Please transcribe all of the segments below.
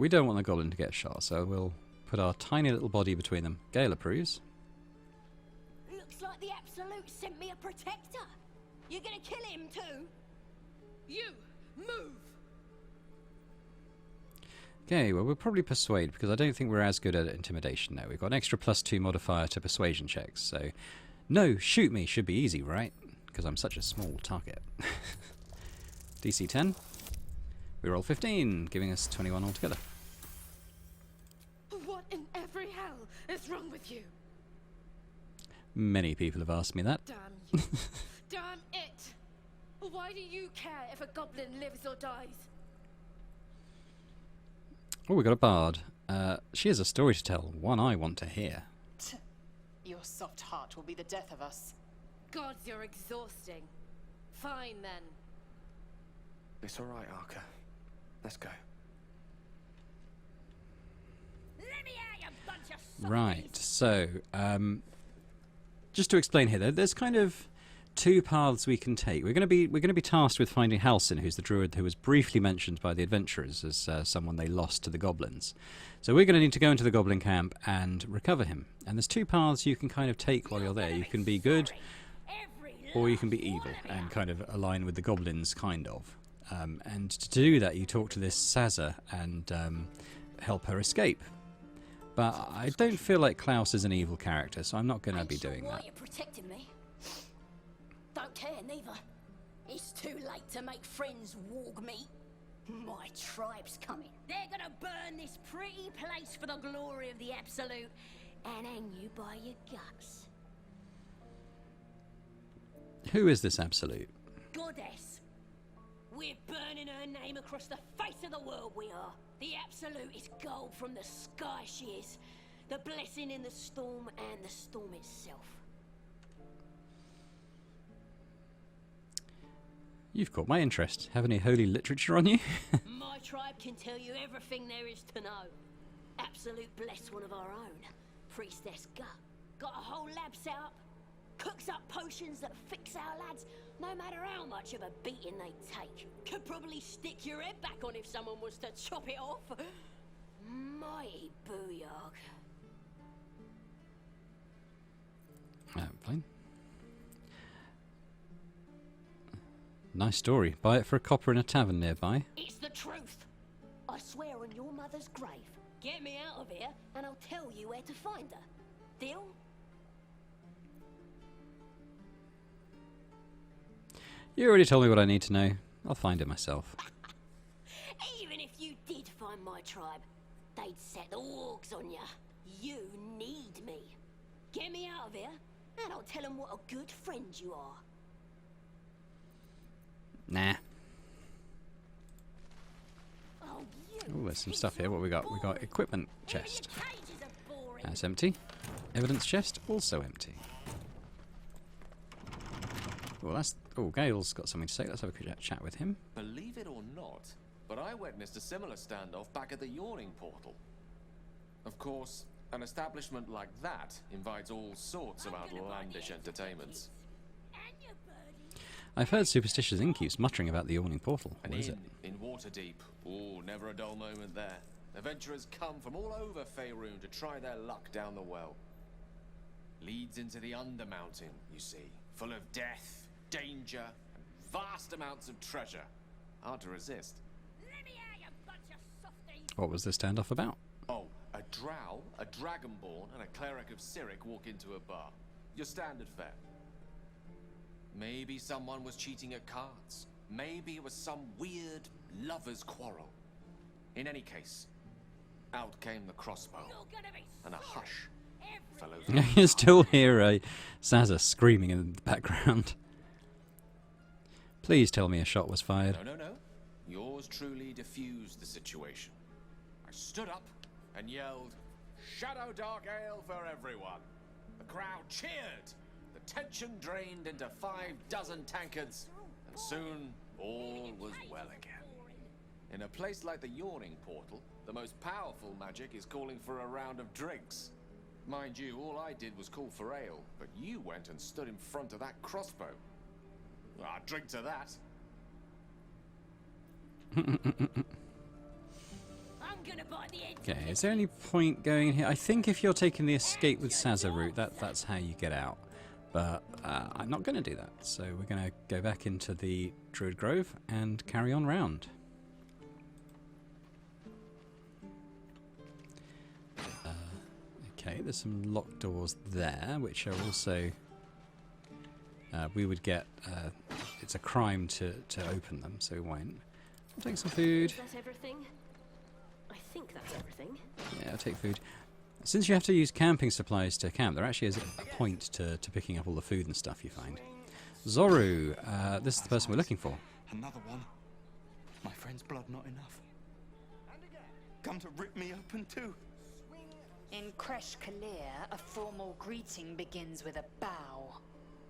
We don't want the goblin to get shot, so we'll put our tiny little body between them. Gale approves. Looks like the Absolute sent me a protector. You're gonna kill him too? You move. Okay, well, we'll probably persuade, because I don't think we're as good at intimidation now. We've got an extra +2 modifier to persuasion checks, so... No, shoot me should be easy, right? Because I'm such a small target. DC 10. We roll 15, giving us 21 altogether. What in every hell is wrong with you? Many people have asked me that. Damn you. Damn it. Why do you care if a goblin lives or dies? Oh, we got a bard. She has a story to tell, one I want to hear. Your soft heart will be the death of us. Gods, you're exhausting. Fine then. It's all right, Arca. Let's go. Let me out, you bunch of softies. Right, so, just to explain here, there's kind of two paths we can take. We're going to be tasked with finding Halsin, who's the druid who was briefly mentioned by the adventurers as someone they lost to the goblins. So we're going to need to go into the goblin camp and recover him. And there's two paths you can kind of take while you're there. You can be good, or you can be evil and kind of align with the goblins, kind of. And to do that, you talk to this Sazza and help her escape. But I don't feel like Klaus is an evil character, so I'm not going to be doing Why that. you're protecting me? Don't care neither. It's too late to make friends warg me. My tribe's coming. They're gonna burn this pretty place for the glory of the Absolute and hang you by your guts. Who is this Absolute? Goddess. We're burning her name across the face of the world, we are. The Absolute is gold from the sky, she is. The blessing in the storm and the storm itself. You've caught my interest. Have any holy literature on you? My tribe can tell you everything there is to know. Absolute bless one of our own. Priestess Gut. Got a whole lab set up. Cooks up potions that fix our lads, no matter how much of a beating they take. Could probably stick your head back on if someone was to chop it off. Mighty booyah. Fine. Nice story. Buy it for a copper in a tavern nearby. It's the truth. I swear on your mother's grave. Get me out of here, and I'll tell you where to find her. Deal? You already told me what I need to know. I'll find it myself. Even if you did find my tribe, they'd set the wargs on you. You need me. Get me out of here, and I'll tell them what a good friend you are. Nah. Oh, Oh, there's some stuff here. What we got? We got equipment chest. Cages are boring. That's empty. Evidence chest, also empty. Well, that's... Oh, Gale's got something to say. Let's have a quick chat with him. Believe it or not, but I witnessed a similar standoff back at the Yawning Portal. Of course, an establishment like that invites all sorts of outlandish entertainments. And your birdie. I've heard superstitious incubes muttering about the yawning portal. An What is it? inn in Waterdeep. Oh, never a dull moment there. Adventurers come from all over Faerun to try their luck down the well. Leads into the Undermountain, you see, full of death, danger, and vast amounts of treasure. Hard to resist. Let me out, you bunch of softies. What was this standoff about? Oh, a drow, a dragonborn, and a cleric of Cyric walk into a bar. Your standard fare. Maybe someone was cheating at cards. Maybe it was some weird lover's quarrel. In any case, out came the crossbow, You're gonna be and a sorry. hush fell over. You can still hear a Sazza screaming in the background. Please tell me a shot was fired. No. Yours truly diffused the situation. I stood up and yelled, "Shadow Dark Ale for everyone!" The crowd cheered. The tension drained into 6 tankards, and soon all was well again. In a place like the Yawning Portal, the most powerful magic is calling for a round of drinks. Mind you, all I did was call for ale, but you went and stood in front of that crossbow. Well, I'd drink to that. I'm gonna buy Okay, is there any point going in here? I think if you're taking the escape with Sazza route, that's how you get out. But I'm not going to do that, so we're going to go back into the Druid Grove and carry on round. Okay, there's some locked doors there, which are also... we would get... it's a crime to open them, so we won't. I'll take some food. Is that everything? I think that's everything. Yeah, I'll take food. Since you have to use camping supplies to camp, there actually is a point to picking up all the food and stuff you find. Zoru, this is the person we're looking for. Another one. My friend's blood not enough. Come to rip me open too. In Kresh Kalir, a formal greeting begins with a bow.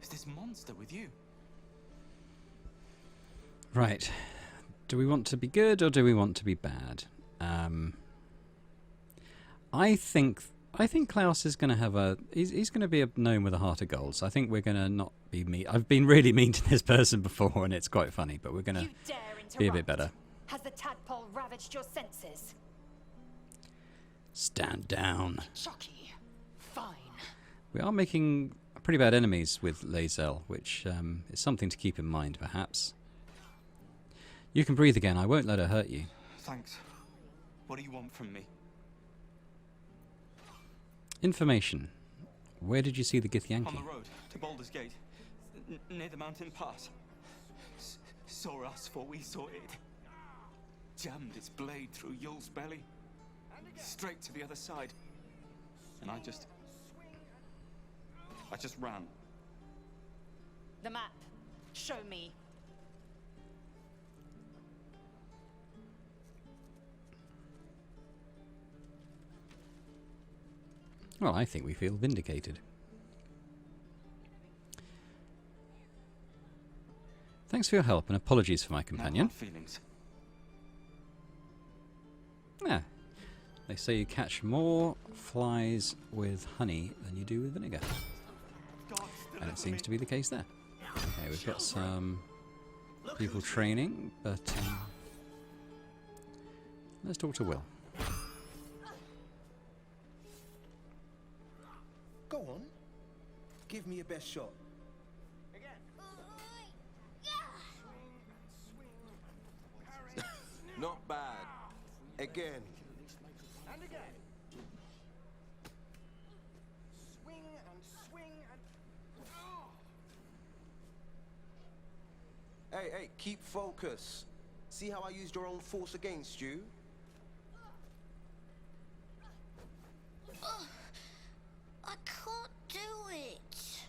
Is this monster with you? Right. Do we want to be good or do we want to be bad? I think Klaus is going to have a... He's going to be a gnome with a heart of gold. So I think we're going to not be mean. I've been really mean to this person before, and it's quite funny. But we're going to be a bit better. Has the tadpole ravaged your senses? Stand down. Shocky. Fine. We are making pretty bad enemies with Lae'Zel, which is something to keep in mind, perhaps. You can breathe again. I won't let her hurt you. Thanks. What do you want from me? Information. Where did you see the On Githyanki? the road to Baldur's Gate, near the mountain pass. Saw us before we saw it. Jammed its blade through Yul's belly, straight to the other side, and I just ran. The map. Show me. Well, I think we feel vindicated. Thanks for your help and apologies for my companion. No hard feelings. Yeah. They say you catch more flies with honey than you do with vinegar. And it seems to be the case there. Okay, we've got some people training, but let's talk to Wyll. Go on. Give me your best shot. Not bad. Again. And again. Swing and swing and... Hey, keep focus. See how I used your own force against you? I can't do it.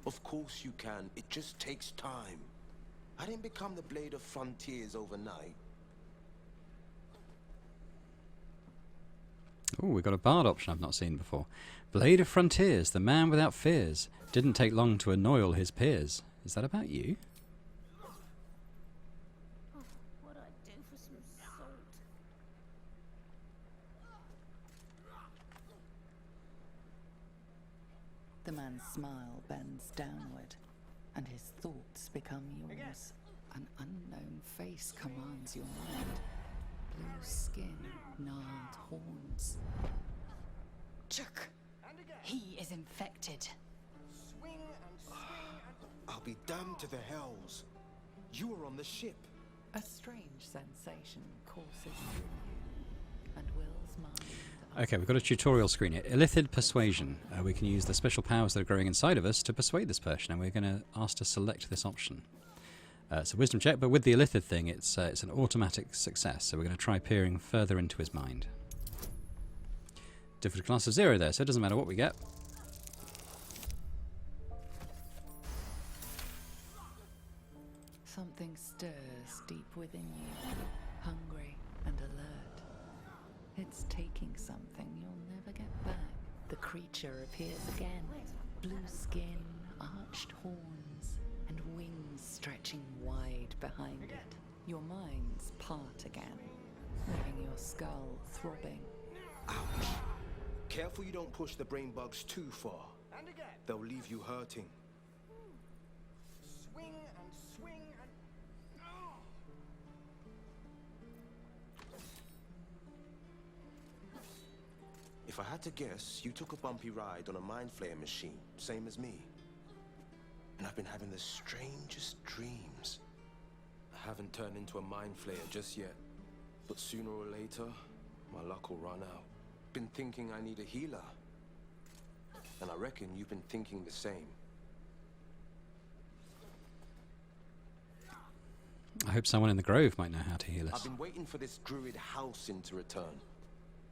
Of course you can. It just takes time. I didn't become the Blade of Frontiers overnight. Oh, we've got a bard option I've not seen before. Blade of Frontiers, the man without fears. Didn't take long to annoy all his peers. Is that about you? What'd I do for some salt? The man's smile bends downward, and his thoughts become yours. An unknown face commands your mind. Blue skin, gnarled horns. Chuck. He is infected. Swing and swing and... I'll be damned to the hells. You were on the ship. A strange sensation courses through you, and Will's mind... Okay, we've got a tutorial screen here. Illithid Persuasion. We can use the special powers that are growing inside of us to persuade this person, and we're going to ask to select this option. It's a wisdom check, but with the Illithid thing, it's an automatic success, so we're going to try peering further into his mind. Difficulty class of 0 there, so it doesn't matter what we get. Something stirs deep within you, hungry and alert. It's taking something you'll never get back. The creature appears again. Blue skin, arched horns, and wings stretching wide behind it. Your minds part again, leaving your skull throbbing. Ouch. Careful you don't push the brain bugs too far. And again. They'll leave you hurting. Swing and swing and... If I had to guess, you took a bumpy ride on a mind flayer machine, same as me. And I've been having the strangest dreams. I haven't turned into a mind flayer just yet, but sooner or later, my luck will run out. Been thinking I need a healer. And I reckon you've been thinking the same. I hope someone in the grove might know how to heal I've us. been waiting for this Druid Halcyon to return.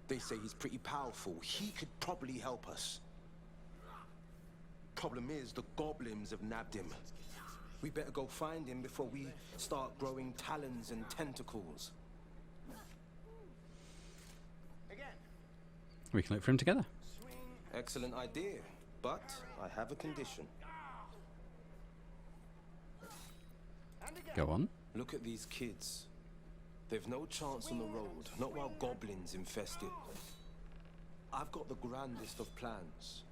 They say he's pretty powerful. He could probably help us. Problem is, the goblins have nabbed him. We better go find him before we start growing talons and tentacles. We can look for him together. Excellent idea, but I have a condition. Go on. Look at these kids. They've no chance on the road, not while goblins infest it. I've got the grandest of plans.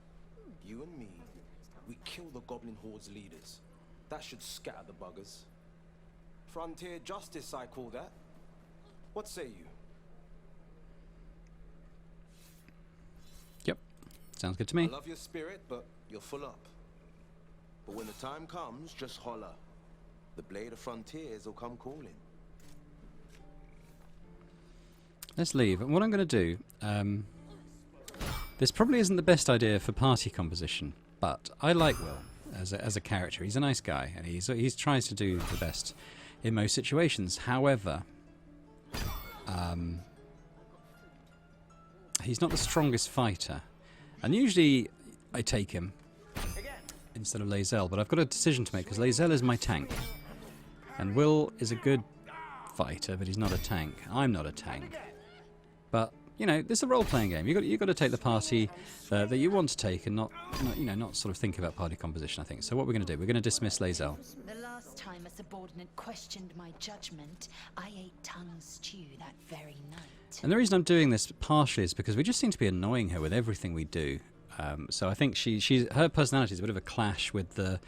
You and me, we kill the goblin horde's leaders. That should scatter the buggers. Frontier justice, I call that. What say you? Yep. Sounds good to me. I love your spirit, but you're full up. But when the time comes, just holler. The Blade of Frontiers will come calling. Let's leave. And what I'm going to do... this probably isn't the best idea for party composition, but I like Wyll as a character. He's a nice guy, and he tries to do the best in most situations. However, he's not the strongest fighter. And usually I take him instead of Lae'Zel, but I've got a decision to make, because Lae'Zel is my tank. And Wyll is a good fighter, but he's not a tank. I'm not a tank. But, you know, this is a role-playing game. You've got to take the party that you want to take, and not sort of think about party composition, I think. So what we're going to do, we're going to dismiss Lae'Zel. The last time a subordinate questioned my judgment, I ate tongue stew that very night. And the reason I'm doing this partially is because we just seem to be annoying her with everything we do. So I think her personality is a bit of a clash with the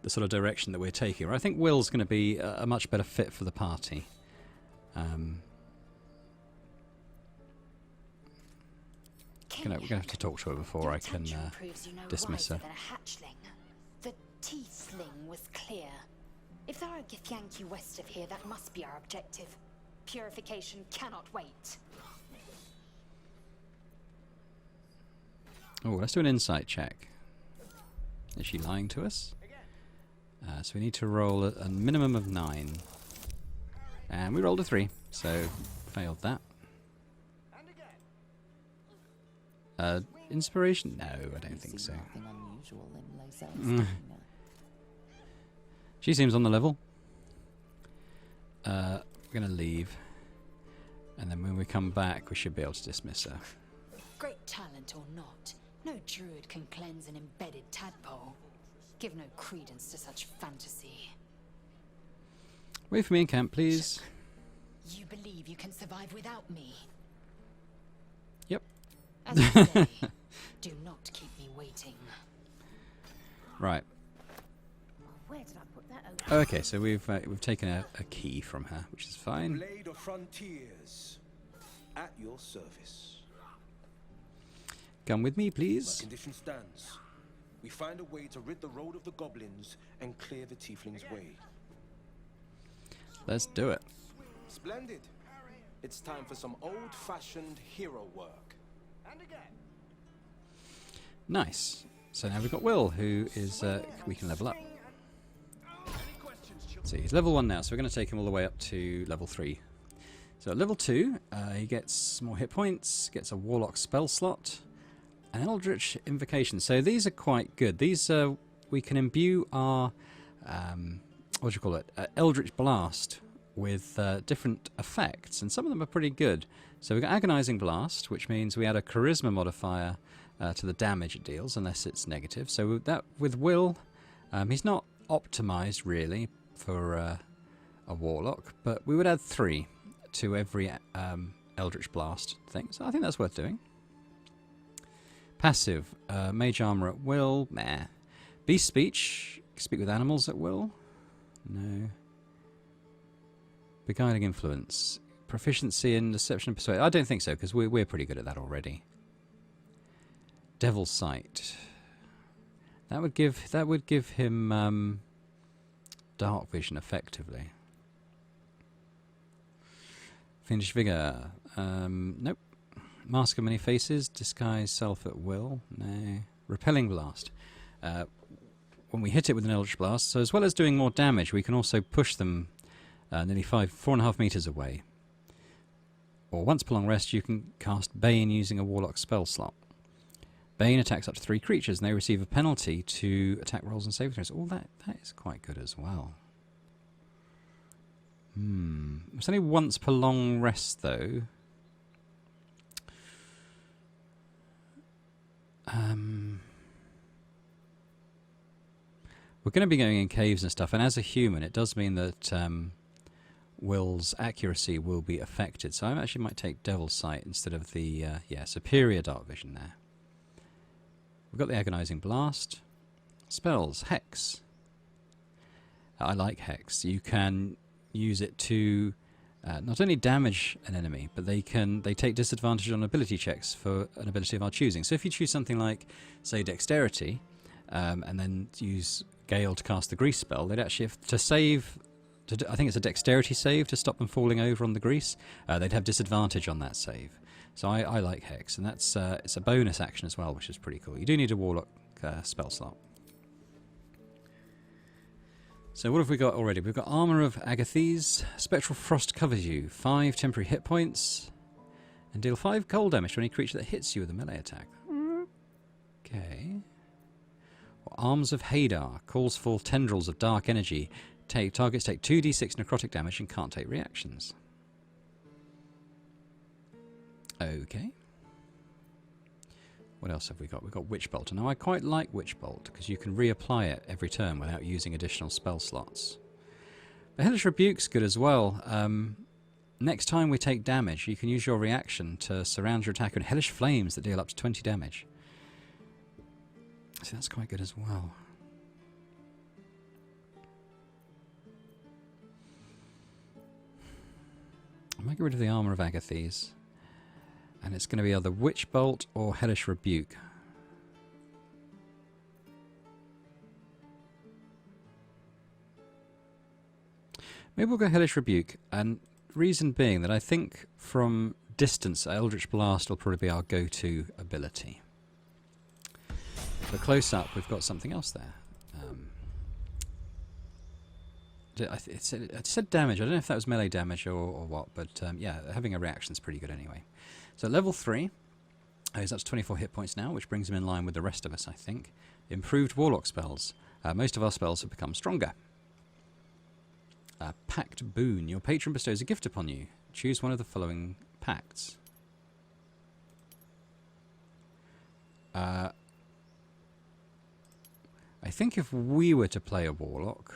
sort of direction that we're taking. I think Wyll's going to be a much better fit for the party. We're going to have to talk to her before I can dismiss her. The Tiefling was clear. If there are Githyanki west of here, that must be our objective. Purification cannot wait. Oh, let's do an insight check. Is she lying to us? So we need to roll a minimum of 9. And we rolled a 3, so failed that. Inspiration? No, I don't think so. She seems on the level. We're going to leave. And then when we come back, we should be able to dismiss her. Great talent or not, no druid can cleanse an embedded tadpole. Give no credence to such fantasy. Wait for me in camp, please. You believe you can survive without me? Yep. As I say, do not keep me waiting. Right. Where did I put that? Okay, so we've taken a key from her, which is fine. Blade of Frontiers, at your service. Come with me, My please. condition stands. We find a way to rid the road of the goblins and clear the tieflings' way. Let's do it. Splendid. It's time for some old-fashioned hero work. Nice. So now we've got Wyll, who is we can level up. So he's level 1 now, so we're going to take him all the way up to level 3. So at level 2, he gets more hit points, gets a warlock spell slot, an eldritch invocation. So these are quite good. These we can imbue our eldritch blast with different effects, and some of them are pretty good. So we've got agonizing blast, which means we add a charisma modifier to the damage it deals, unless it's negative. So with Wyll, he's not optimized really for a warlock, but we would add 3 to every eldritch blast thing. So I think that's worth doing. Passive, mage armor at Wyll, meh. Beast speech, speak with animals at Wyll, no. Beguiling influence, proficiency in deception and persuasion. I don't think so, because we're pretty good at that already. Devil's Sight. That would give him dark vision effectively. Fiendish Vigor. Nope. Mask of Many Faces. Disguise self at will. No. Repelling Blast. When we hit it with an Eldritch Blast, so as well as doing more damage, we can also push them nearly 4.5 meters away. Or once per long rest, you can cast Bane using a Warlock spell slot. Bane attacks up to 3 creatures, and they receive a penalty to attack rolls and saving throws. Oh, that is quite good as well. It's only once per long rest, though. We're going to be going in caves and stuff, and as a human, it does mean that Wyll's accuracy will be affected. So I actually might take Devil's Sight instead of the superior dark vision there. We've got the Agonizing Blast. Spells. Hex. I like Hex. You can use it to not only damage an enemy, but they take disadvantage on ability checks for an ability of our choosing. So if you choose something like, say, Dexterity, and then use Gale to cast the Grease spell, they'd actually have to save... I think it's a Dexterity save to stop them falling over on the grease. They'd have disadvantage on that save. So I like Hex, and that's it's a bonus action as well, which is pretty cool. You do need a Warlock spell slot. So what have we got already? We've got Armour of Agathes. Spectral Frost covers you. 5 temporary hit points. And deal 5 cold damage to any creature that hits you with a melee attack. Okay. Well, Arms of Hadar. Calls forth tendrils of dark energy. Targets take 2d6 necrotic damage and can't take reactions. Okay. What else have we got? We've got Witch Bolt. Now I quite like Witch Bolt because you can reapply it every turn without using additional spell slots. The Hellish Rebuke's good as well. Next time we take damage, you can use your reaction to surround your attacker in Hellish Flames that deal up to 20 damage. So that's quite good as well. I might get rid of the Armour of Agathes. And it's going to be either Witch Bolt or Hellish Rebuke. Maybe we'll go Hellish Rebuke. And reason being that I think from distance, Eldritch Blast will probably be our go-to ability. For close up, we've got something else there. It said damage. I don't know if that was melee damage or what, but yeah, having a reaction is pretty good anyway. So level 3, he's up to 24 hit points now, which brings him in line with the rest of us, I think. Improved Warlock spells. Most of our spells have become stronger. Pact Boon. Your patron bestows a gift upon you. Choose one of the following pacts. I think if we were to play a Warlock,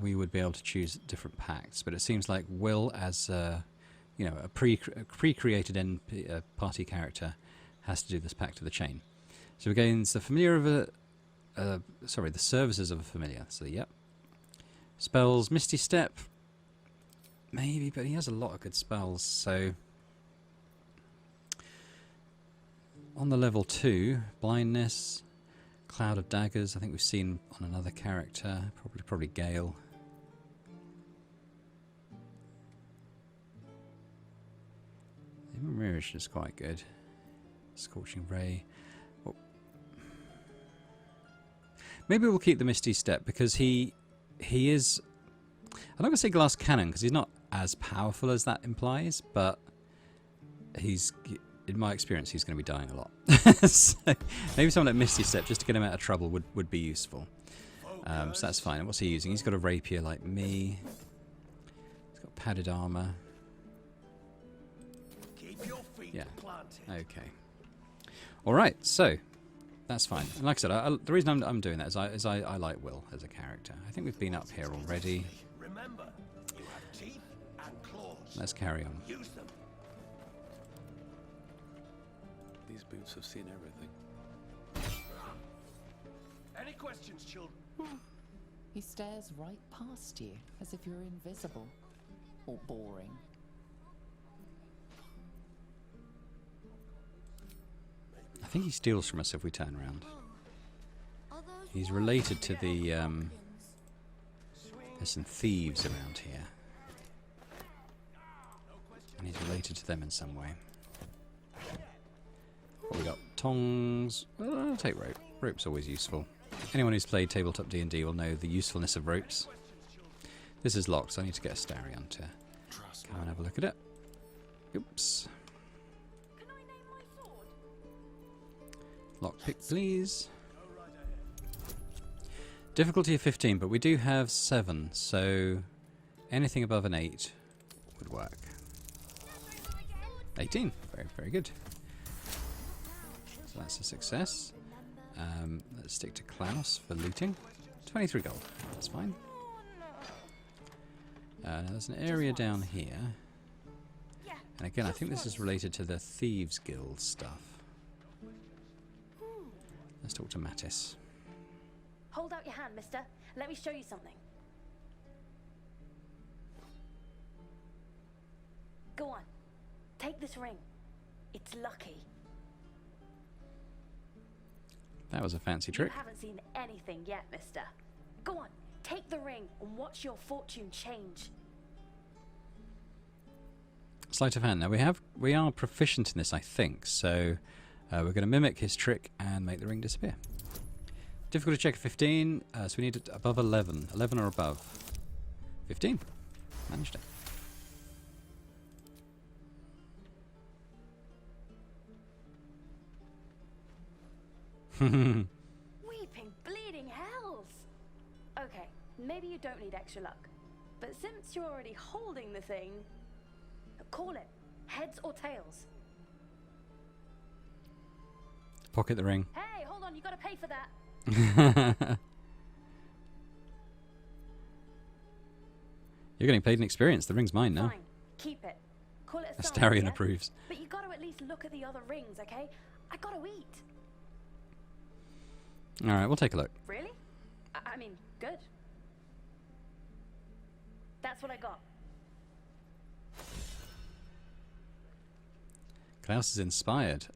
we would be able to choose different pacts, but it seems like Wyll, as a pre-created party character, has to do this Pact of the Chain. So he gains the familiar of the services of a familiar. So yep. Spells, Misty Step, maybe, but he has a lot of good spells. So on the level 2, Blindness, Cloud of Daggers, I think we've seen on another character, probably Gale. Mirage is quite good. Scorching Ray. Oh. Maybe we'll keep the Misty Step because he is... I'm not going to say Glass Cannon because he's not as powerful as that implies, but in my experience, he's going to be dying a lot. So maybe something like Misty Step, just to get him out of trouble, would be useful. So that's fine. And what's he using? He's got a rapier like me. He's got padded armor. Yeah. Okay. All right. So that's fine. And like I said, the reason I'm doing that is I like Wyll as a character. I think we've been up here already. Remember, you have teeth and claws. Let's carry on. Use them. These boots have seen everything. Any questions, children? He stares right past you, as if you're invisible. Or boring. think he steals from us if we turn around. He's related to the... there's some thieves around here. And he's related to them in some way. What we got? Tongs. I'll take rope. Rope's always useful. Anyone who's played tabletop D&D will know the usefulness of ropes. This is locked, so I need to get a Starion to come and have a look at it. Oops. Lockpick, please. Difficulty of 15, but we do have 7, so anything above an 8 would work. 18. Very, very good. So that's a success. Let's stick to Klaus for looting. 23 gold. That's fine. Now there's an area down here. And again, I think this is related to the Thieves Guild stuff. Let's talk to Mattis. Hold out your hand, mister. Let me show you something. Go on. Take this ring. It's lucky. That was a fancy trick. You haven't seen anything yet, mister. Go on. Take the ring and watch your fortune change. Sleight of hand. Now we are proficient in this, I think. So we're going to mimic his trick and make the ring disappear. Difficulty check of 15. So we need it above 11. 11 or above. 15. Managed it. Weeping, bleeding hells! Okay, maybe you don't need extra luck. But since you're already holding the thing, call it. Heads or tails? Pocket the ring. Hey, hold on, you gotta pay for that. You're getting paid in experience. The ring's mine now. Fine, keep it. Call it a sign, Astarion yeah? approves. But you gotta at least look at the other rings, okay? I gotta eat. Alright, we'll take a look. Really? I mean, good. That's what I got. Klaus is inspired.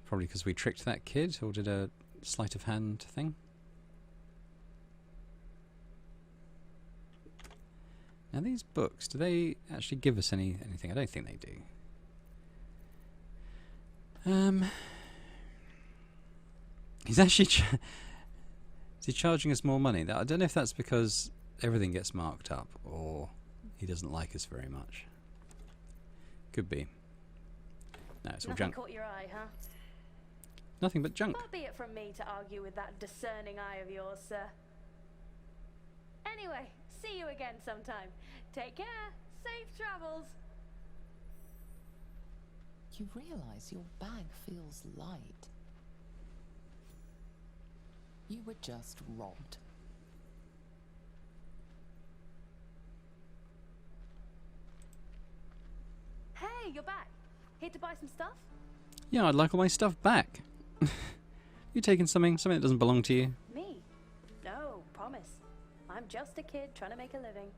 Probably because we tricked that kid or did a sleight of hand thing. Now these books, do they actually give us anything? I don't think they do. He's actually is he charging us more money? I don't know if that's because everything gets marked up or he doesn't like us very much. Could be. No, it's all Nothing junk. caught your eye, huh? Nothing but junk. Far be it from me to argue with that discerning eye of yours, sir. Anyway, see you again sometime. Take care. Safe travels. You realize your bag feels light. You were just robbed. Hey, you're back. Here to buy some stuff? Yeah, I'd like all my stuff back. You taking something that doesn't belong to you? Me? No, promise. I'm just a kid trying to make a living.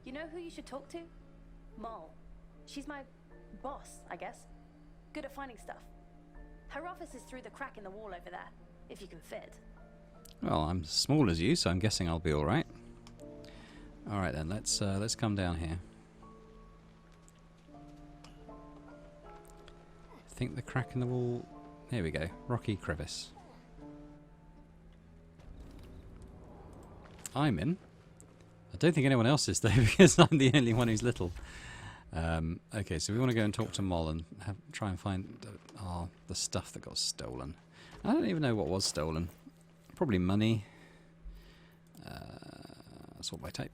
You know who you should talk to? Moll. She's my boss, I guess. Good at finding stuff. Her office is through the crack in the wall over there, if you can fit. Well, I'm as small as you, so I'm guessing I'll be all right. All right then, let's come down here. I think the crack in the wall. There we go. Rocky crevice. I'm in. I don't think anyone else is though, because I'm the only one who's little. Okay, so we want to go and talk to Moll and try and find the stuff that got stolen. I don't even know what was stolen. Probably money. Sort by tape.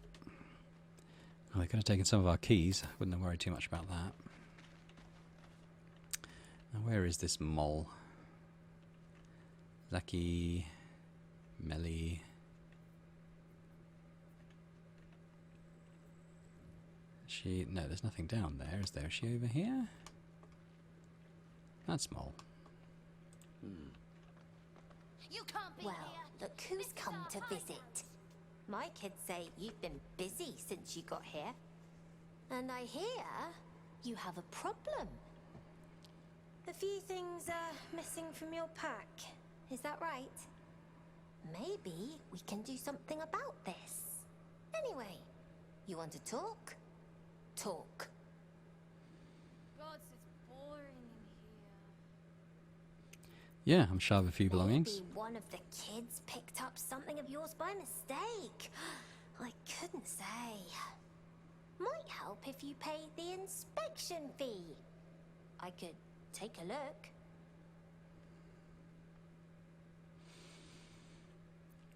Oh, they could have taken some of our keys. Wouldn't have worried too much about that. Now, where is this Moll? Zaki, Melly. No, there's nothing down there, is there? Is she over here? That's Moll. You can't be Well, here. look who's come to visit. My kids say you've been busy since you got here. And I hear you have a problem. A few things are missing from your pack. Is that right? Maybe we can do something about this. Anyway, you want to talk? Talk. God, it's boring in here. Yeah, I'm sure of a few belongings. Maybe one of the kids picked up something of yours by mistake. I couldn't say. Might help if you paid the inspection fee. I could take a look.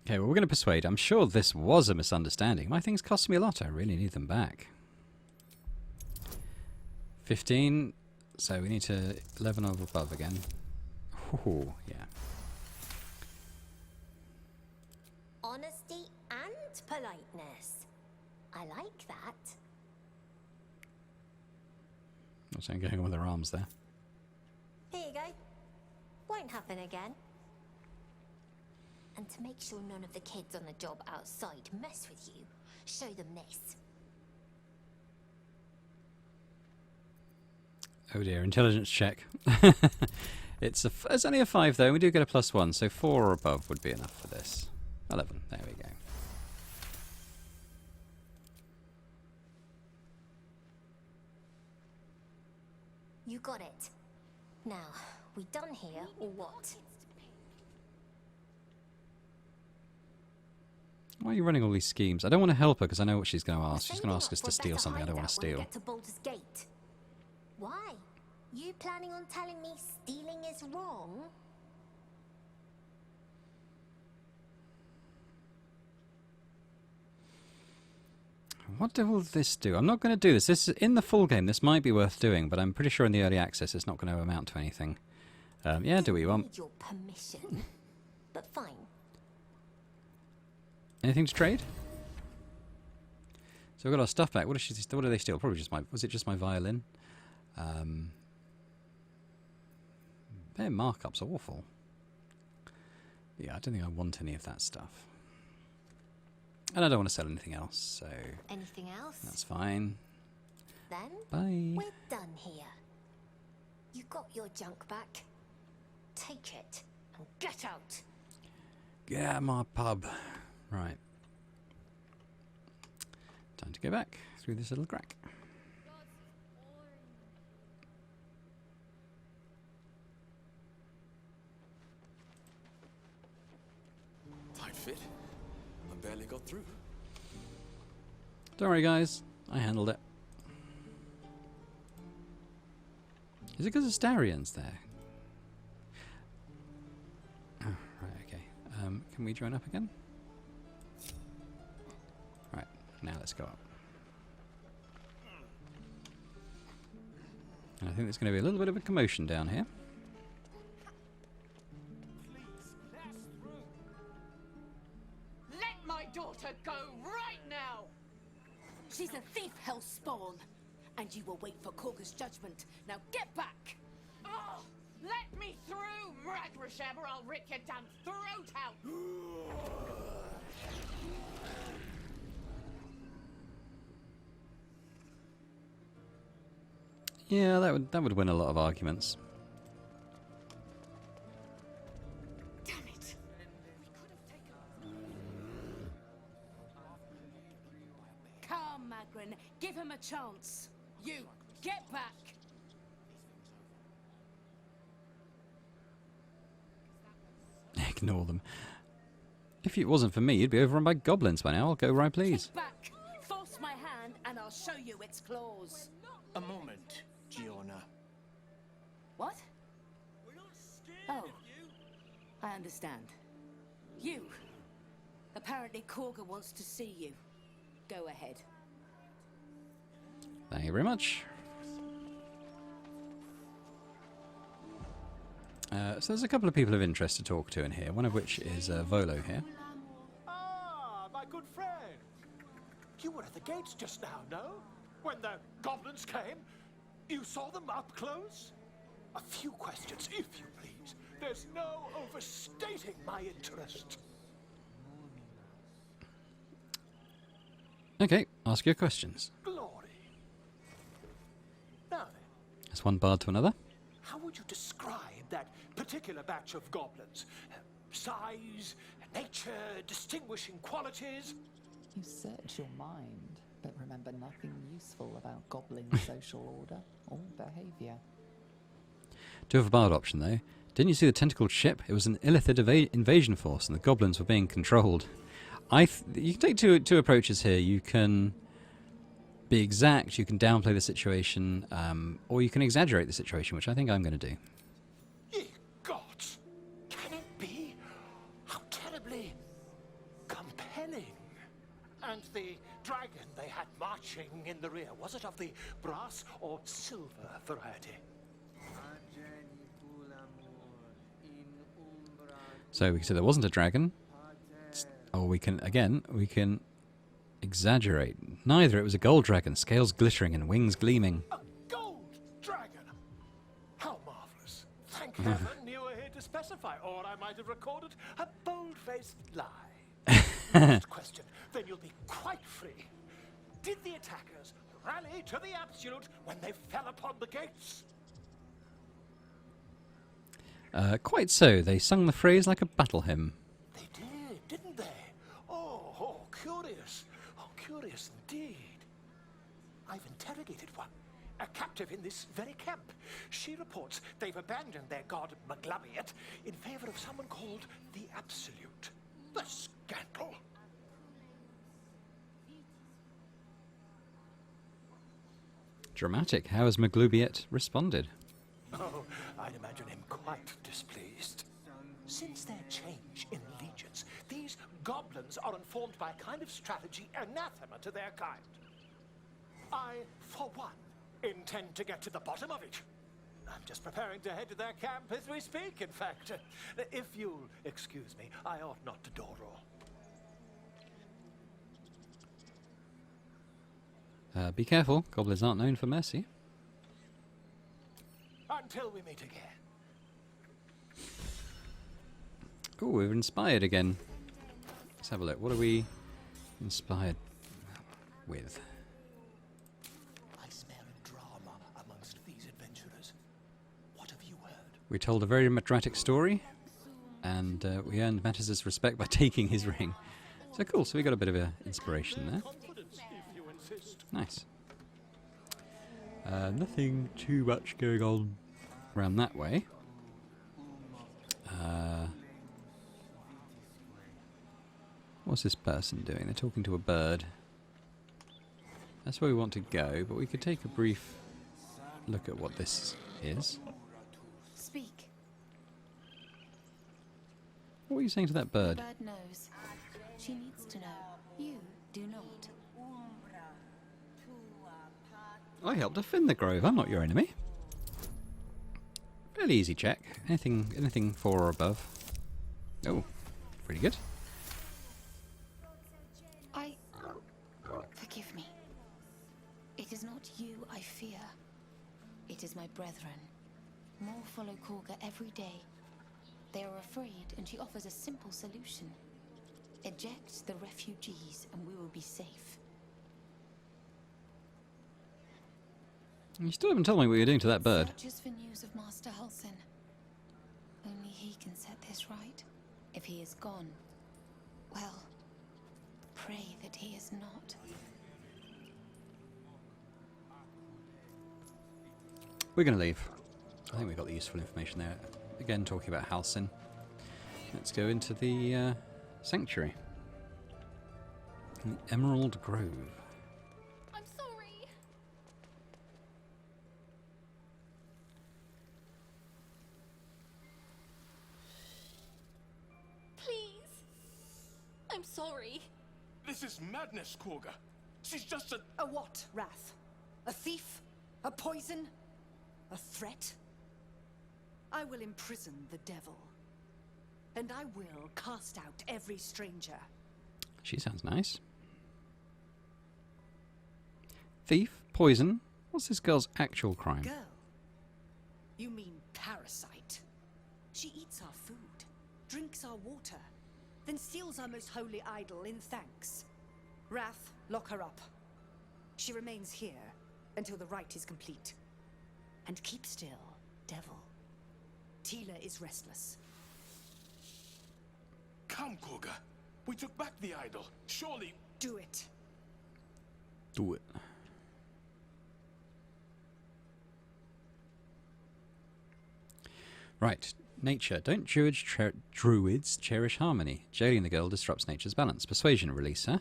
Okay, well, we're going to persuade. I'm sure this was a misunderstanding. My things cost me a lot. I really need them back. 15. So we need to 11 or above again. Ooh, yeah. Honesty and politeness. I like that. What's going on with their arms there? Here you go. Won't happen again. And to make sure none of the kids on the job outside mess with you, show them this. Oh dear, intelligence check. It's only a 5 though. We do get a +1, so 4 or above would be enough for this. 11. There we go. You got it. Now, we done here or what? Why are you running all these schemes? I don't want to help her because I know what she's going to ask. She's going to ask us to steal something I don't want to steal. Get to Baldur's Gate. Why? You planning on telling me stealing is wrong? What will this do? I'm not going to do this. This is in the full game. This might be worth doing, but I'm pretty sure in the early access it's not going to amount to anything. Yeah, do what you want. Need your permission, but fine. Anything to trade? So we've got our stuff back. What do they steal? Probably just my... Was it just my violin? Their markup's awful. Yeah, I don't think I want any of that stuff. And I don't want to sell anything else, so... Anything else? That's fine. Then, bye. We're done here. You got your junk back. Take it and get out. Get out of my pub. Right. Time to go back through this little crack. Tight fit. I barely got through. Don't worry, guys. I handled it. Is it because of Starians there? Oh, right, okay. Can we join up again? Right, now let's go up. And I think there's going to be a little bit of a commotion down here. Let my daughter go right now! She's a thief, hellspawn, and you will wait for Korga's judgment. Now get back! Oh, let me through, Mragrasham, or I'll rip your damn throat out! Yeah, that would win a lot of arguments. Damn it! Come, Magrin, give him a chance. You, get back! Ignore them. If it wasn't for me, you'd be overrun by goblins by now. I'll go right, please. Kick back! Force my hand, and I'll show you its claws. A moment, Giona. What? Oh, I understand. You. Apparently Korga wants to see you. Go ahead. Thank you very much. So there's a couple of people of interest to talk to in here, one of which is Volo here. Ah, my good friend. You were at the gates just now, no? When the goblins came? You saw them up close? A few questions, if you please. There's no overstating my interest. Okay, ask your questions. Glory. Now then, That's one bard to another. how would would you describe that particular batch of goblins? Size, nature, distinguishing qualities? You search your mind, but remember nothing useful about goblin social order or behaviour. Do have a bard option though. Didn't you see the tentacled ship? It was an Illithid invasion force, and the goblins were being controlled. You can take two approaches here. You can be exact, you can downplay the situation, or you can exaggerate the situation, which I think I'm going to do. Ye gods! Can it be? How terribly compelling. And the dragon they had marching in the rear, was it of the brass or silver variety? So we can say there wasn't a dragon, or we can exaggerate. Neither. It was a gold dragon, scales glittering and wings gleaming. A gold dragon? How marvelous. Thank heaven you were here to specify, or I might have recorded a bold-faced lie. Next question, then you'll be quite free. Did the attackers rally to the absolute when they fell upon the gates? Quite so. They sung the phrase like a battle hymn. They did, didn't they? Oh, curious. Oh, curious indeed. I've interrogated one, a captive in this very camp. She reports they've abandoned their god Maglabiet in favor of someone called the Absolute. The scandal. Dramatic. How has Maglubiet responded? Oh, I'd imagine him quite displeased. Since their change in allegiance, these goblins are informed by a kind of strategy anathema to their kind. I, for one, intend to get to the bottom of it. I'm just preparing to head to their camp as we speak, in fact. If you'll excuse me, I ought not to dawdle. Be careful. Goblins aren't known for mercy. Until we meet again. Oh, we're inspired again. Let's have a look. What are we inspired with? I smell drama amongst these adventurers. What have you heard? We told a very dramatic story, and we earned Mattis's respect by taking his ring. So cool. So we got a bit of inspiration there. Nice. Nothing too much going on around that way. What's this person doing? They're talking to a bird. That's where we want to go, but we could take a brief look at what this is. Speak. What are you saying to that bird? The bird knows. She needs to know. You do not. I helped defend the grove. I'm not your enemy. Fairly easy check. Anything 4 or above. Oh, pretty good. Forgive me. It is not you I fear. It is my brethren. More follow Korga every day. They are afraid, and she offers a simple solution. Eject the refugees, and we will be safe. You still haven't told me what you're doing to that bird. Searches for news of Master Halsin. Only he can set this right. If he is gone, well, pray that he is not. We're going to leave. I think we got the useful information there. Again, talking about Halsin. Let's go into the sanctuary. The Emerald Grove. I'm sorry. Please. I'm sorry. This is madness, Korga. She's just a... A what, Wrath? A thief? A poison? A threat? I will imprison the devil. And I will cast out every stranger. She sounds nice. Thief? Poison? What's this girl's actual crime? Girl? You mean parasite? She eats our food, drinks our water, then steals our most holy idol in thanks. Wrath, lock her up. She remains here until the rite is complete. And keep still, devil. Tila is restless. Come, Korga. We took back the idol. Surely... Do it. Do it. Right. Nature. Don't druids cherish harmony? Jailing the girl disrupts nature's balance. Persuasion. Release her.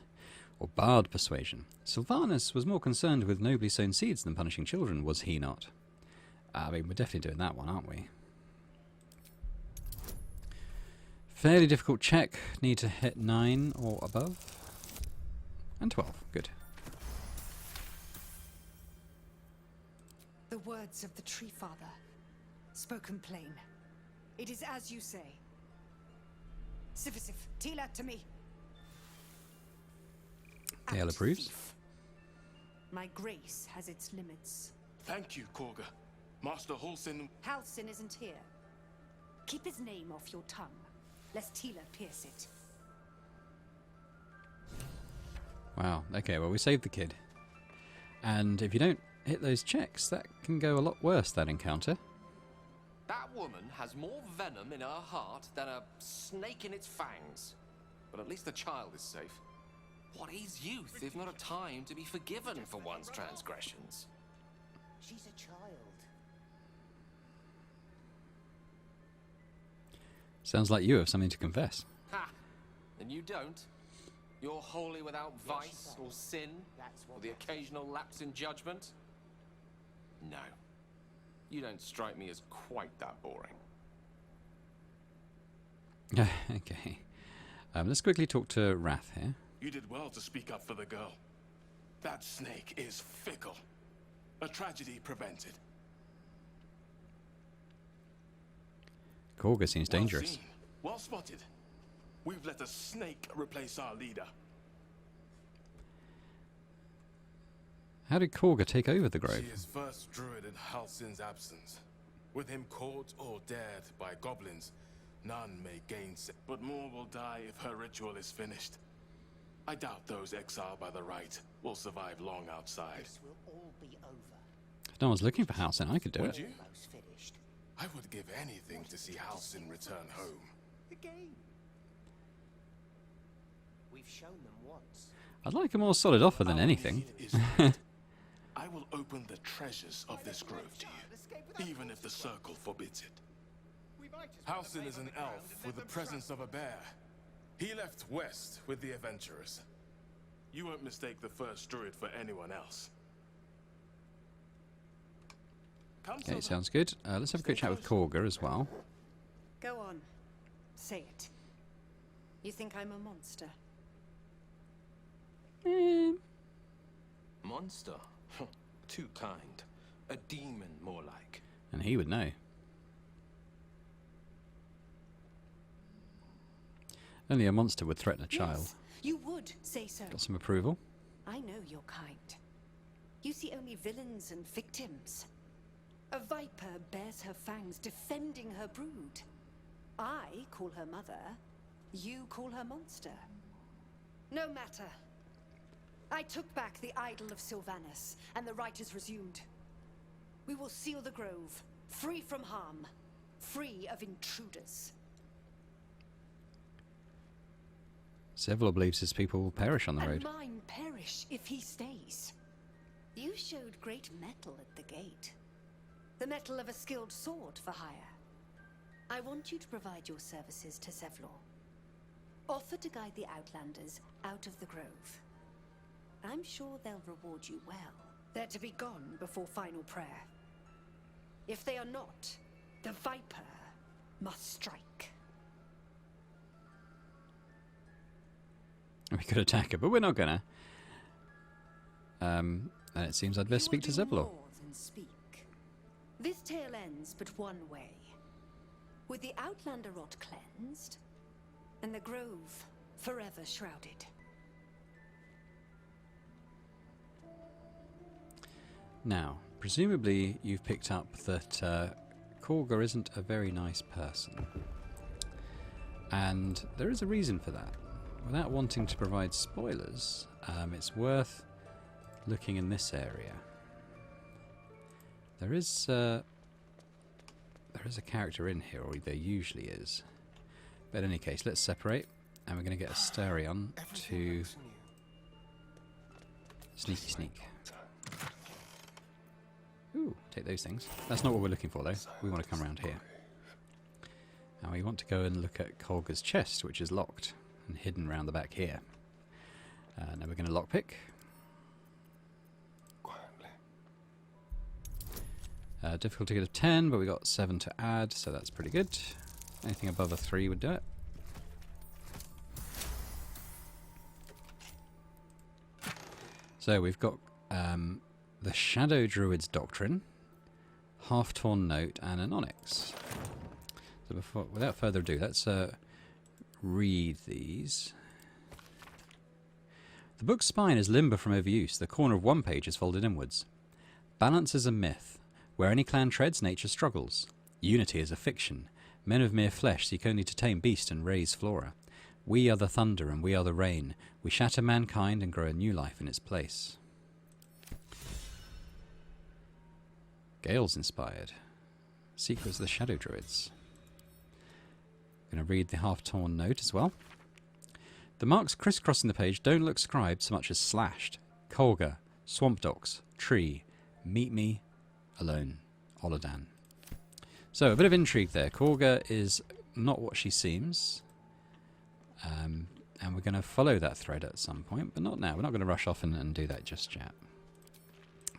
Or bard persuasion. Sylvanus was more concerned with nobly sown seeds than punishing children, was he not? I mean, we're definitely doing that one, aren't we? Fairly difficult check. Need to hit 9 or above. And 12. Good. The words of the Tree Father, spoken plain. It is as you say. Sifisif, Tila to me. Gale approves. My grace has its limits. Thank you, Korga. Master Halsin... Halsin isn't here. Keep his name off your tongue, lest Tila pierce it. Wow, okay, well we saved the kid. And if you don't hit those checks, that can go a lot worse, that encounter. That woman has more venom in her heart than a snake in its fangs. But at least the child is safe. What is youth if not a time to be forgiven for one's transgressions? She's a child. Sounds like you have something to confess. Ha! And you don't? You're wholly without vice or sin, or the occasional lapse in judgment? No. You don't strike me as quite that boring. Okay. Let's quickly talk to Wrath here. You did well to speak up for the girl. That snake is fickle. A tragedy prevented. Korga seems dangerous. Well seen. Well spotted. We've let a snake replace our leader. How did Korga take over the grove? She is first Druid in Halsin's absence. With him caught or dared by goblins, none may gainsay. But more will die if her ritual is finished. I doubt those exiled by the right will survive long outside. This will all be over. If no one's looking for Halsin, I could do Would it. you? I would give anything to see Halsin return home. The game. We've shown them once. I'd like a more solid offer than anything. I will open the treasures of this grove to you, even if the circle forbids it. Halsin is an elf with the presence of a bear. He left west with the adventurers. You won't mistake the first druid for anyone else. Okay, sounds good. Let's have a quick chat with Korga as well. Go on. Say it. You think I'm a monster? Monster? Too kind. A demon, more like. And he would know. Only a monster would threaten a child. Yes, you would say so. Got some approval? I know your kind. You see only villains and victims. A viper bears her fangs defending her brood. I call her mother. You call her monster. No matter. I took back the idol of Sylvanus, and the rite is resumed. We will seal the grove, free from harm, free of intruders. Several believes his people will perish on the road. And mine perish if he stays. You showed great mettle at the gate. The mettle of a skilled sword for hire. I want you to provide your services to Zevlor. Offer to guide the Outlanders out of the grove. I'm sure they'll reward you well. They're to be gone before final prayer. If they are not, the Viper must strike. We could attack her, but we're not gonna. And it seems I'd best speak to Zevlor. More than speak. This tale ends but one way. With the Outlander rot cleansed, and the grove forever shrouded. Now, presumably you've picked up that Korga isn't a very nice person. And there is a reason for that. Without wanting to provide spoilers, it's worth looking in this area. There is there is a character in here, or there usually is. But in any case, let's separate, and we're going to get Asterion to sneaky sneak. Ooh, take those things. That's not what we're looking for, though. We want to come around here. And we want to go and look at Kolga's chest, which is locked and hidden round the back here. Now we're going to lockpick. Difficulty of 10, but we got 7 to add, so that's pretty good. Anything above a 3 would do it. So we've got the Shadow Druid's Doctrine, Half-Torn Note, and an Onyx. So without further ado, let's read these. The book's spine is limber from overuse. The corner of one page is folded inwards. Balance is a myth. Where any clan treads, nature struggles. Unity is a fiction. Men of mere flesh seek only to tame beast and raise flora. We are the thunder and we are the rain. We shatter mankind and grow a new life in its place. Gale's inspired. Secrets of the Shadow Druids. I'm going to read the half-torn note as well. The marks crisscrossing the page don't look scribed so much as slashed. Kolga, swamp docks, tree, meet me, alone, Olodan. So a bit of intrigue there. Kolga is not what she seems. And we're going to follow that thread at some point, but not now. We're not going to rush off and do that just yet.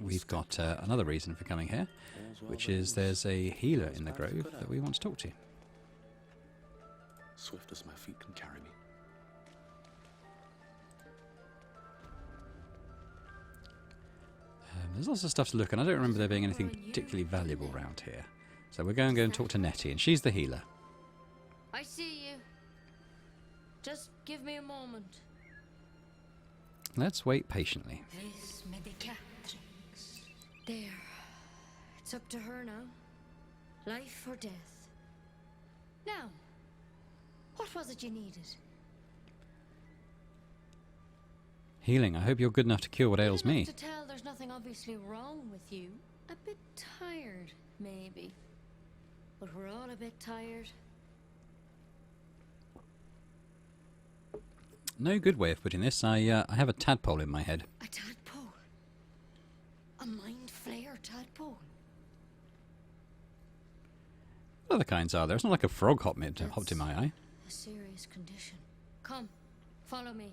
We've got another reason for coming here, which is there's a healer in the grove that we want to talk to. Swift as my feet can carry me. There's lots of stuff to look at. I don't remember there being anything particularly valuable around here. So we're going to go and talk to Nettie, and she's the healer. I see you. Just give me a moment. Let's wait patiently. There. It's up to her now. Life or death. Now, what was it you needed? Healing. I hope you're good enough to cure what ails me. To tell there's nothing obviously wrong with you. A bit tired, maybe. But we're all a bit tired. No good way of putting this. I have a tadpole in my head. A tadpole? A mind flayer tadpole? What other kinds are there? It's not like a frog hopped in my eye. A serious condition. Come, follow me.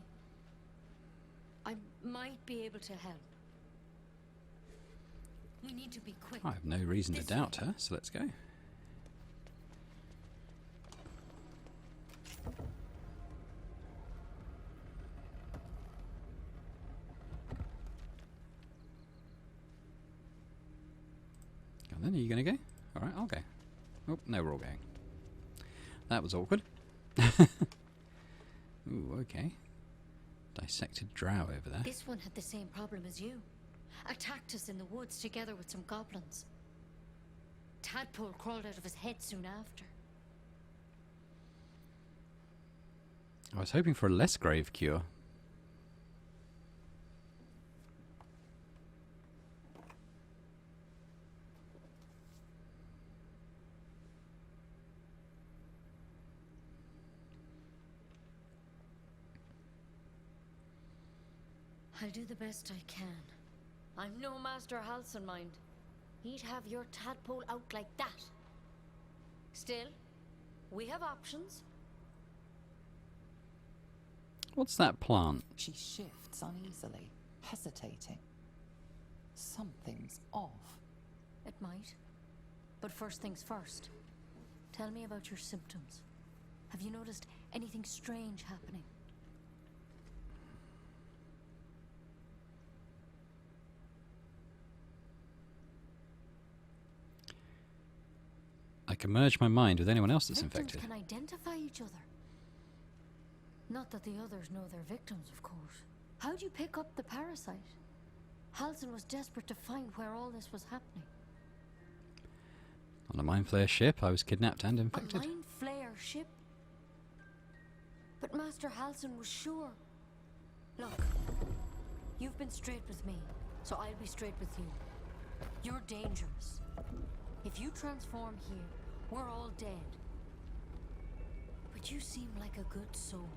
I might be able to help. We need to be quick. I have no reason to doubt her, so let's go. And then, are you going to go? Alright, I'll go. Oh, no, we're all going. That was awkward. Ooh, okay. Dissected drow over there. This one had the same problem as you. Attacked us in the woods together with some goblins. Tadpole crawled out of his head soon after. I was hoping for a less grave cure. I'll do the best I can. I'm no Master Halcyon, mind. He'd have your tadpole out like that. Still, we have options. What's that plant? She shifts uneasily, hesitating. Something's off. It might. But first things first. Tell me about your symptoms. Have you noticed anything strange happening? I can merge my mind with anyone else that's Victims infected. can identify each other. Not that the others know they're victims, of course. How'd you pick up the parasite? Halcyon was desperate to find where all this was happening. On a mind flayer ship, I was kidnapped and infected. A mind flayer ship? But Master Halcyon was sure. Look, you've been straight with me, so I'll be straight with you. You're dangerous. If you transform here, We're all dead. But you seem like a good soul.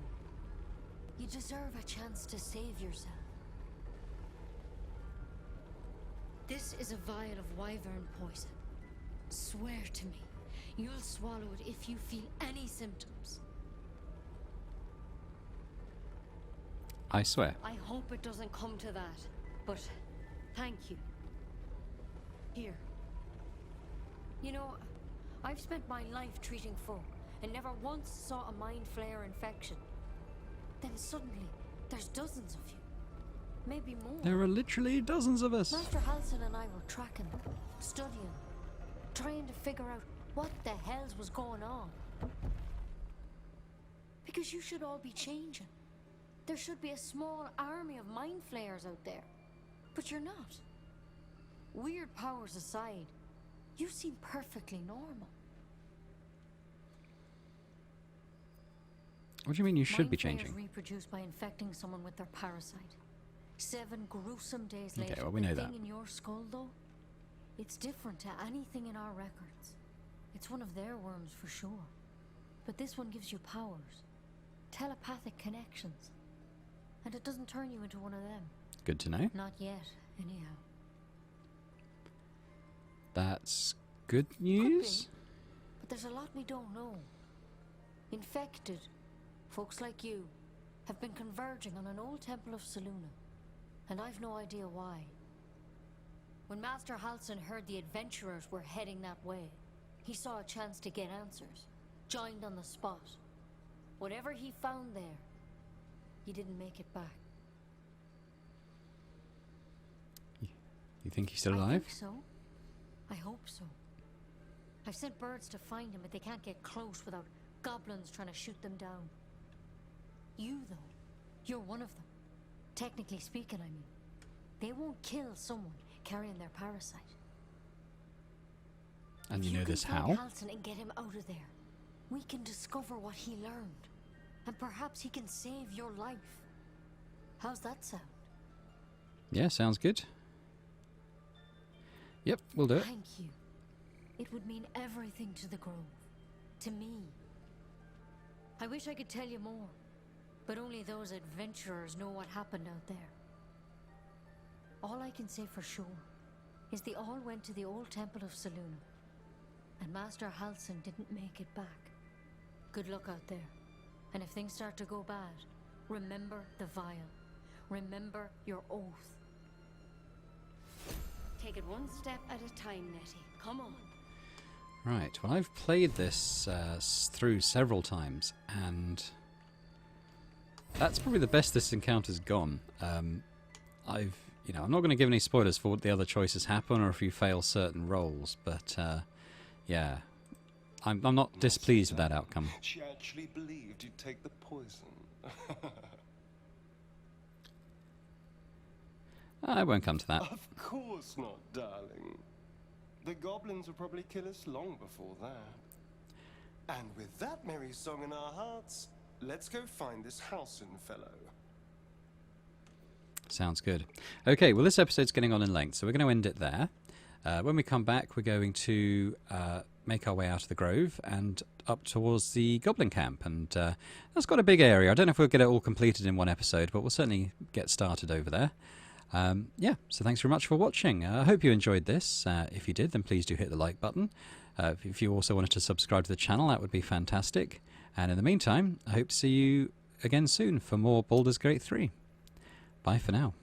You deserve a chance to save yourself. This is a vial of wyvern poison. Swear to me, you'll swallow it if you feel any symptoms. I swear. I hope it doesn't come to that, but thank you. Here. You know, I've spent my life treating folk and never once saw a mind flare infection. Then suddenly, there's dozens of you. Maybe more. There are literally dozens of us. Master Halsin and I were tracking them, studying, trying to figure out what the hells was going on. Because you should all be changing. There should be a small army of mind flayers out there. But you're not. Weird powers aside, you seem perfectly normal. What do you mean you should be Mind changing? flayers reproduce by infecting someone with their parasite. 7 gruesome days Okay, later. well, we know the that. thing in your skull, though, it's different to anything in our records. It's one of their worms for sure. But this one gives you powers. Telepathic connections. And it doesn't turn you into one of them. Good to know. Not yet, anyhow. That's good news. Could be, but there's a lot we don't know. Infected, folks like you, have been converging on an old temple of Selûne. And I've no idea why. When Master Halsin heard the adventurers were heading that way, he saw a chance to get answers. Joined on the spot. Whatever he found there, he didn't make it back. You think he's still I alive? think so. I hope so. I've sent birds to find him, but they can't get close without goblins trying to shoot them down. You, though, you're one of them. Technically speaking, I mean. They won't kill someone carrying their parasite. And you know this If you can how? find Halsin and get him out of there, we can discover what he learned. And perhaps he can save your life. How's that sound? Yeah, sounds good. Yep, we'll do it. Thank you. It would mean everything to the Grove. To me. I wish I could tell you more. But only those adventurers know what happened out there. All I can say for sure is they all went to the old temple of Selûne. And Master Halsin didn't make it back. Good luck out there. And if things start to go bad, remember the vial. Remember your oath. Take it one step at a time, Nettie. Come on. Right, well, I've played this through several times, and that's probably the best this encounter's gone. I'm not going to give any spoilers for what the other choices happen or if you fail certain roles, but yeah, I'm not displeased with that outcome. She actually believed you'd take the poison. I won't come to that. Of course not, darling. The goblins will probably kill us long before that. And with that merry song in our hearts, let's go find this Halsin fellow. Sounds good. Okay, well, this episode's getting on in length, so we're going to end it there. When we come back, we're going to make our way out of the Grove and up towards the Goblin camp. And that's got a big area. I don't know if we'll get it all completed in one episode, but we'll certainly get started over there. Yeah, so thanks very much for watching. I hope you enjoyed this. If you did, then please do hit the like button. If you also wanted to subscribe to the channel, that would be fantastic. And in the meantime, I hope to see you again soon for more Baldur's Gate 3. Bye for now.